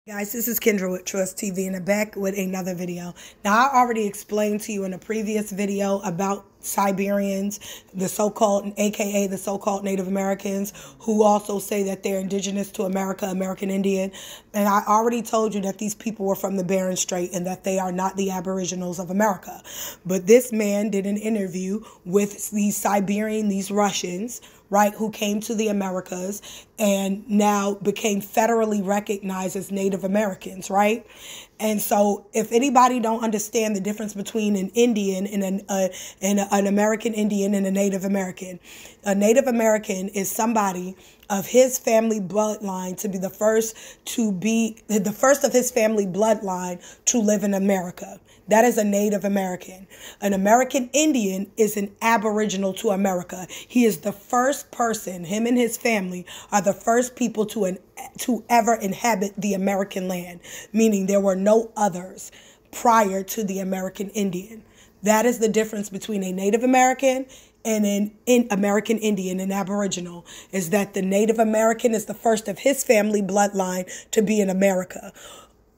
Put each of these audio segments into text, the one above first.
Guys, this is Kendra with Trust TV and I'm back with another video. Now, I already explained to you in a previous video about Siberians, the so-called, aka the so-called Native Americans, who also say that they're indigenous to America, American Indian. And I already told you that these people were from the Bering Strait and that they are not the Aboriginals of America. But this man did an interview with these Russians, right, who came to the Americas and now became federally recognized as Native Americans, right? And so if anybody don't understand the difference between an Indian and an American Indian and a Native American is somebody of his family bloodline to be the first of his family bloodline to live in America. That is a Native American. An American Indian is an Aboriginal to America. He is the first person, him and his family are the first people to ever inhabit the American land, meaning there were no others prior to the American Indian. That is the difference between a Native American and an American Indian, an Aboriginal, is that the Native American is the first of his family bloodline to be in America,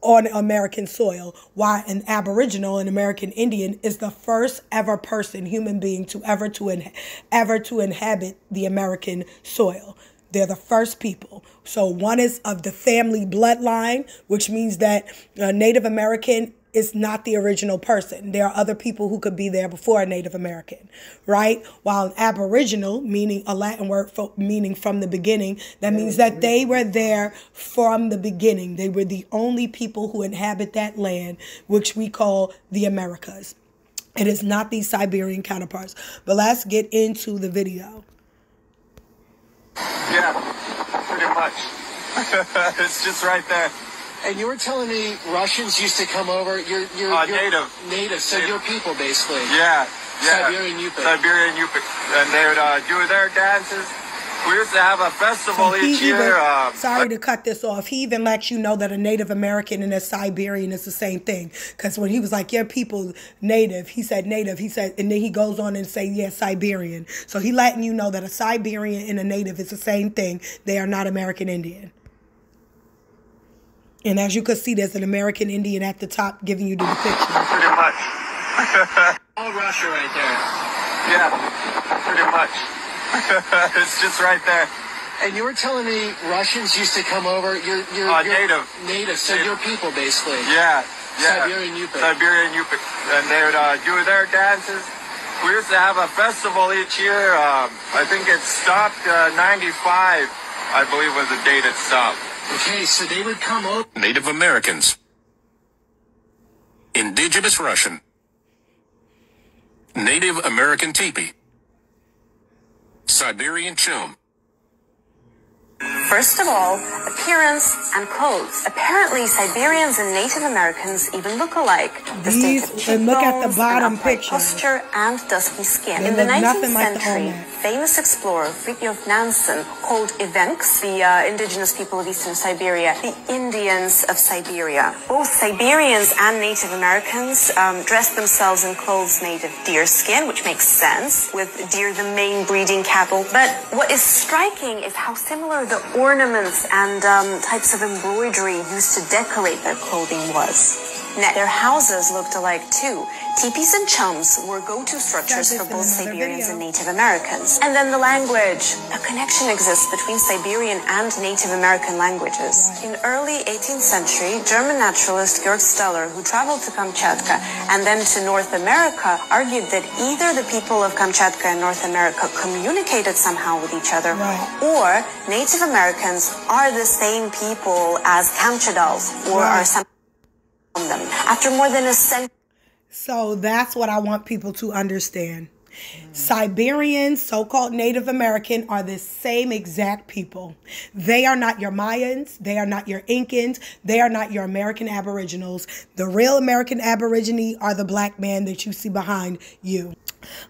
on American soil, while an Aboriginal, an American Indian, is the first ever person, human being, to ever to inhabit the American soil. They're the first people. So one is of the family bloodline, which means that a Native American is not the original person. There are other people who could be there before a Native American, right? While an Aboriginal, meaning a Latin word meaning from the beginning, that means that they were there from the beginning. They were the only people who inhabit that land, which we call the Americas. It is not these Siberian counterparts. But let's get into the video. Yeah, pretty much. It's just right there. And you were telling me Russians used to come over. You're native, so your people basically. Yeah. Siberian Yupik. Siberian Yupik, and they would do their dances. We used to have a festival each year. Sorry to cut this off. He even lets you know that a Native American and a Siberian is the same thing. Because when he was like, your people native, he said native. He said, and then he goes on and say, yeah, Siberian. So he letting you know that a Siberian and a native is the same thing. They are not American Indian. And as you can see, there's an American Indian at the top giving you the depiction. Pretty much. All Russia right there. Yeah, pretty much. It's just right there. And you were telling me Russians used to come over. You're native, so your people basically. Yeah. Siberian Yupik. Siberian Yupik, and they would do their dances. We used to have a festival each year. I think it stopped 95, I believe was the date it stopped. Okay, so they would come over. Native Americans. Indigenous Russian. Native American teepee. Siberian chum. First of all, appearance and clothes. Apparently, Siberians and Native Americans even look alike. And look at the bottom picture. Posture and dusky skin. In the 19th century, famous explorer Fridtjof Nansen called Evenks, the indigenous people of eastern Siberia, the Indians of Siberia. Both Siberians and Native Americans dressed themselves in clothes made of deer skin, which makes sense, with deer the main breeding cattle. But what is striking is how similar the ornaments and types of embroidery used to decorate their clothing was. Their houses looked alike too. Teepees and chums were go-to structures for both Siberians and Native Americans. And then the language. A connection exists between Siberian and Native American languages. In early 18th century, German naturalist Georg Steller, who traveled to Kamchatka and then to North America, argued that either the people of Kamchatka and North America communicated somehow with each other, or Native Americans are the same people as Kamchadals, or are some them. After more than a century. So that's what I want people to understand. Siberians, so-called Native American, are the same exact people. They are not your Mayans. They are not your Incans. They are not your American Aboriginals. The real American Aborigine are the black man that you see behind you.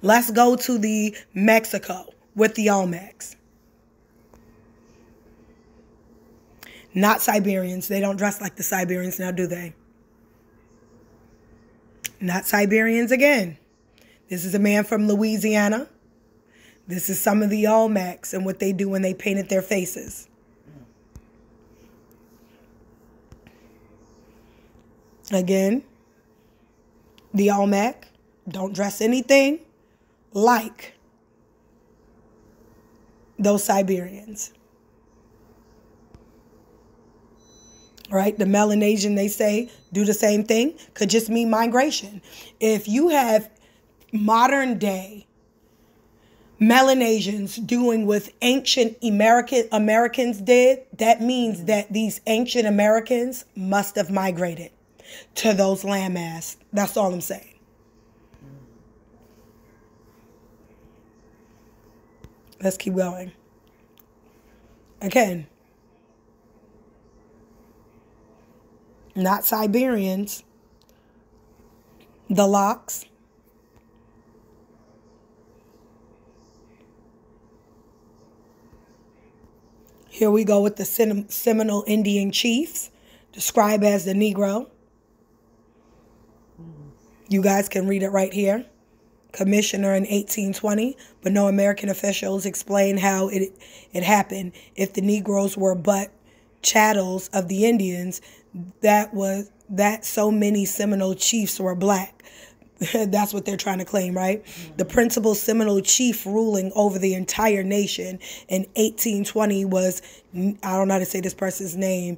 Let's go to the Mexico with the Olmecs. Not Siberians. They don't dress like the Siberians now, do they? Not Siberians again. This is a man from Louisiana. This is some of the Olmecs and what they do when they painted their faces. Again, the Olmec don't dress anything like those Siberians. Right? The Melanesian, they say, do the same thing. Could just mean migration. If you have modern day Melanesians doing what ancient Americans did, that means that these ancient Americans must have migrated to those landmass. That's all I'm saying. Let's keep going. Again, not Siberians. The locks. Here we go with the Seminole Indian chiefs, described as the Negro. You guys can read it right here. Commissioner in 1820, but no American officials explain how it happened. If the Negroes were but chattels of the Indians, that so many Seminole chiefs were black. That's what they're trying to claim, right? Mm-hmm. The principal Seminole chief ruling over the entire nation in 1820 was, I don't know how to say this person's name,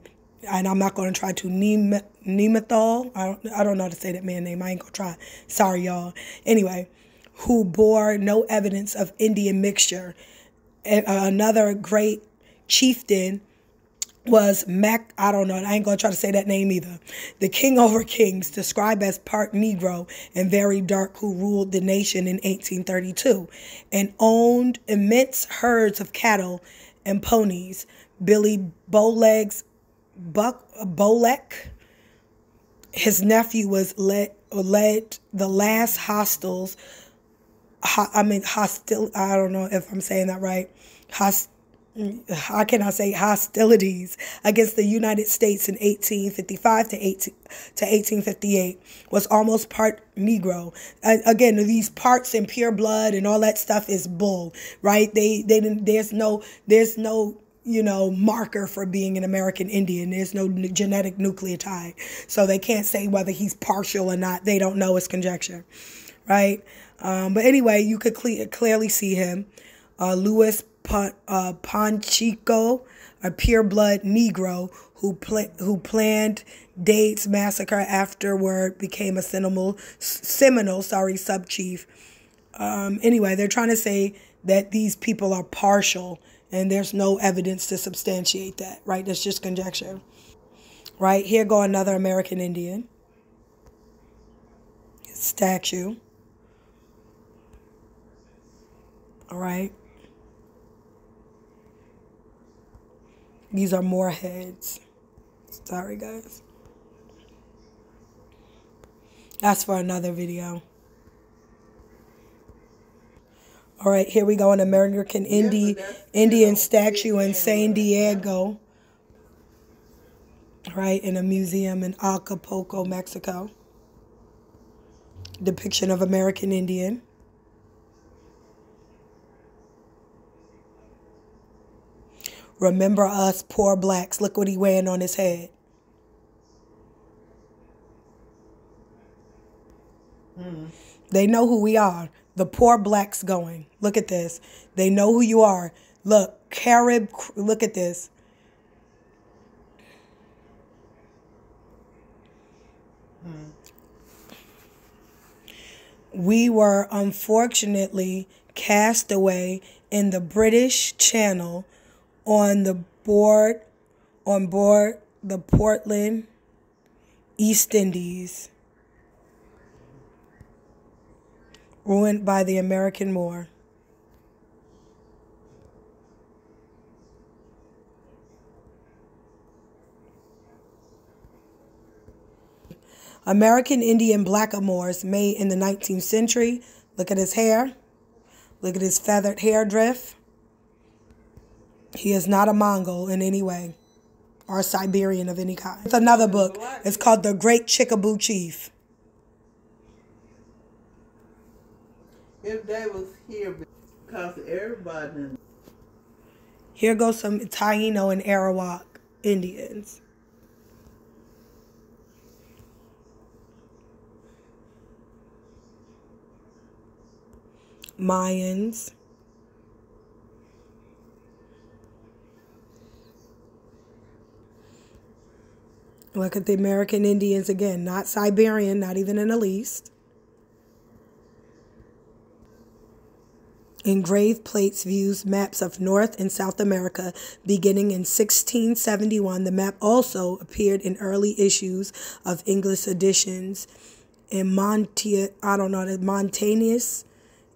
and I'm not going to try to Neanderthal. I don't know how to say that man's name. I ain't going to try. Sorry, y'all. Anyway, who bore no evidence of Indian mixture. Another great chieftain was I don't know, I ain't going to try to say that name either. The king over kings, described as part Negro and very dark, who ruled the nation in 1832 and owned immense herds of cattle and ponies. Billy Bowlegs Bolek, his nephew, was led the last I don't know if I'm saying that right. How can I say hostilities against the United States in 1855 to 1858, was almost part Negro. Again, these parts and pure blood and all that stuff is bull, right? They didn't. There's no marker for being an American Indian. There's no genetic nucleotide, so they can't say whether he's partial or not. They don't know. It's conjecture, right? But anyway, you could clearly see him, Louis Ponchico, a pure-blood Negro who planned Dade's massacre, afterward became a Seminole sub-chief. Anyway, they're trying to say that these people are partial, and there's no evidence to substantiate that, right? That's just conjecture. Right, here go another American Indian statue. All right. These are more heads. Sorry, guys. That's for another video. All right, here we go. An American Indian statue in San Diego. Right, in a museum in Acapulco, Mexico. Depiction of American Indian. Remember us poor blacks. Look what he wearing on his head. They know who we are. The poor blacks going. Look at this. They know who you are. Look, Carib. Look at this. We were unfortunately cast away in the British Channel on board the Portland East Indies, ruined by the American War. American Indian blackamoors made in the 19th century. Look at his hair. Look at his feathered hair drift. He is not a Mongol in any way, or a Siberian of any kind. It's another book. It's called The Great Chickaboo Chief. If they was here, because everybody. Here goes some Taino and Arawak Indians. Mayans. Look at the American Indians again, not Siberian, not even in the least. Engraved plates views maps of North and South America beginning in 1671. The map also appeared in early issues of English editions in Montaigne's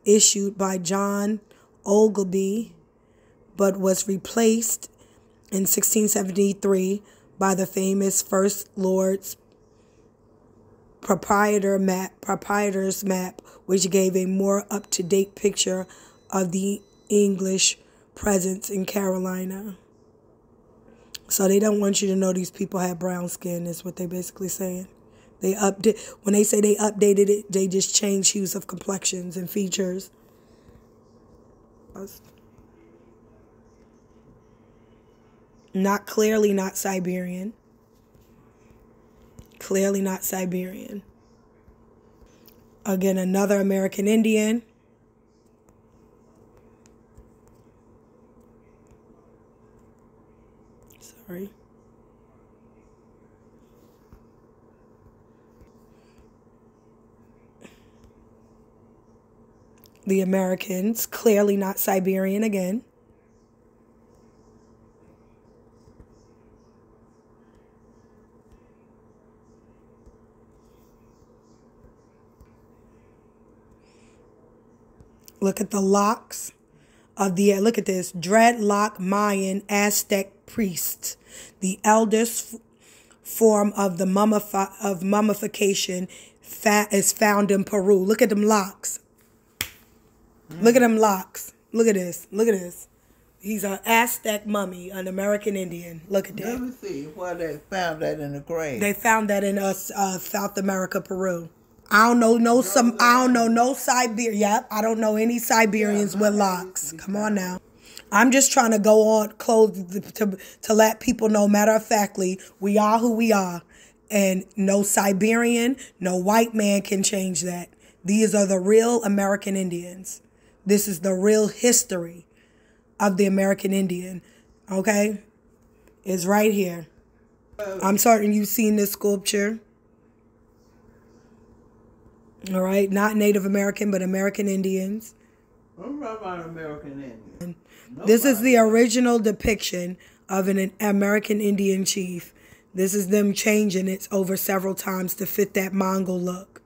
issued by John Ogleby, but was replaced in 1673 by the famous First Lord's proprietor's map, which gave a more up-to-date picture of the English presence in Carolina. So they don't want you to know these people have brown skin, is what they basically saying. When they say they updated it, they just changed hues of complexions and features. Clearly not Siberian. Clearly not Siberian. Again, another American Indian. Sorry. The Americans, clearly not Siberian again. Look at the locks of the, look at this, dreadlock Mayan Aztec priests. The eldest form of the mummification is found in Peru. Look at them locks. Look at them locks. Look at this. Look at this. He's an Aztec mummy, an American Indian. Look at that. Let me see why they found that in the grave. They found that in South America, Peru. I don't know no Siberian. Yep, I don't know any Siberians with locks. Come on now. I'm just trying to go on close to let people know, matter of factly, we are who we are. And no Siberian, no white man can change that. These are the real American Indians. This is the real history of the American Indian. Okay? It's right here. I'm certain you've seen this sculpture. All right? Not Native American, but American Indians. I'm about American Indian. This is the original depiction of an American Indian chief. This is them changing it over several times to fit that Mongol look.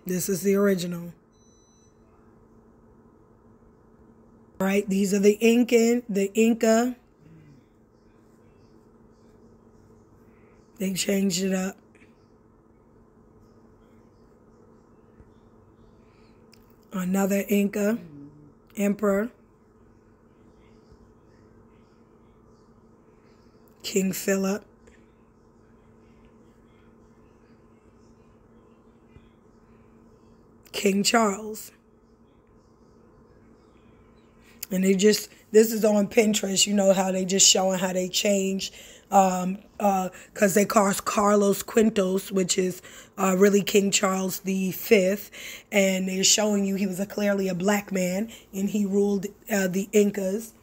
This is the original. All right, these are the Inca. They changed it up. Another Inca emperor. King Philip. King Charles. And they just, this is on Pinterest, you know how they just showing how they changed, because they call Carlos Quintos, which is really King Charles V. And they're showing you he was clearly a black man, and he ruled the Incas.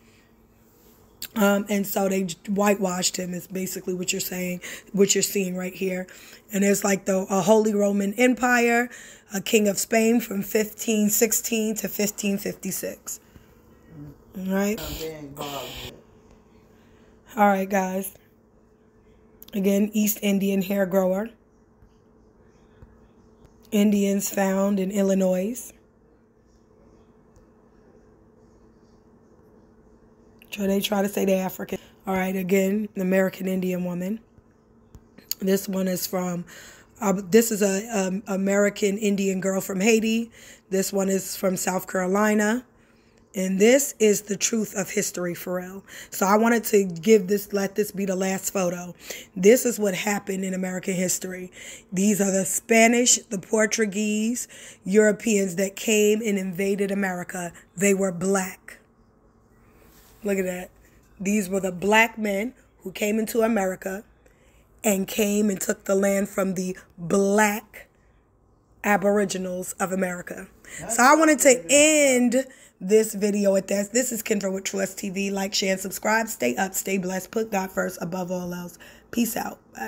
And so they whitewashed him is basically what you're saying, what you're seeing right here. And it's like the Holy Roman Empire, a king of Spain from 1516 to 1556. All right. All right, guys. Again, East Indian hair grower. Indians found in Illinois. So they try to say they're African. All right, again, the American Indian woman. This one is from, this is a American Indian girl from Haiti. This one is from South Carolina. And this is the truth of history for real. So I wanted to let this be the last photo. This is what happened in American history. These are the Spanish, the Portuguese, Europeans that came and invaded America. They were black. Look at that. These were the black men who came into America and came and took the land from the black aboriginals of America. So I wanted to end this video with this. This is Kendra with True West TV. Like, share, and subscribe. Stay up, stay blessed. Put God first above all else. Peace out. Bye.